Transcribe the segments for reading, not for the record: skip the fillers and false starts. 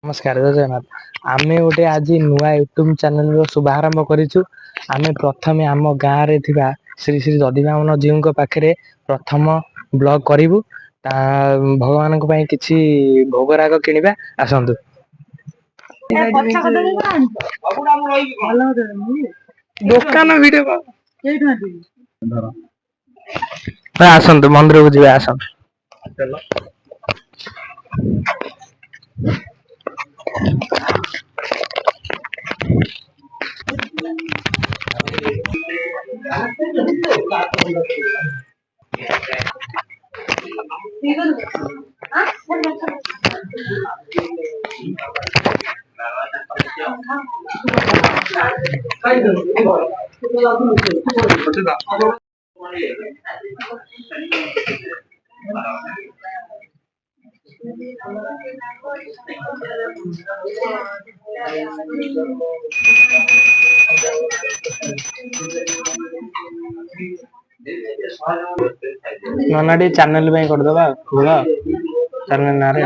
नमस्कार जय जगन्नाथ। आमे गोटे आज नुआ यूट्यूब चैनल रो शुभारंभ करिछु। आमे प्रथमे आम गाँ रे थिबा श्री श्री दधिवामन जीव को पाखरे प्रथम ब्लॉग करिवु। ता भगवान को ପାଇଁ କିଛି ଭୋଗରାଗ କିଣିବା ଆସନ୍ତୁ। ଦୋକାନ ଭିଡିଓ ଆସନ୍ତୁ ମନ୍ଦିରକୁ ଯିବା ଆସନ୍ତୁ। नना टी चैनल पे कर दबा खोल चैनल ना रे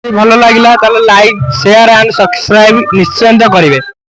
भल लगिला ताले लाइक शेयर एंड सब्सक्राइब निश्चय करेंगे।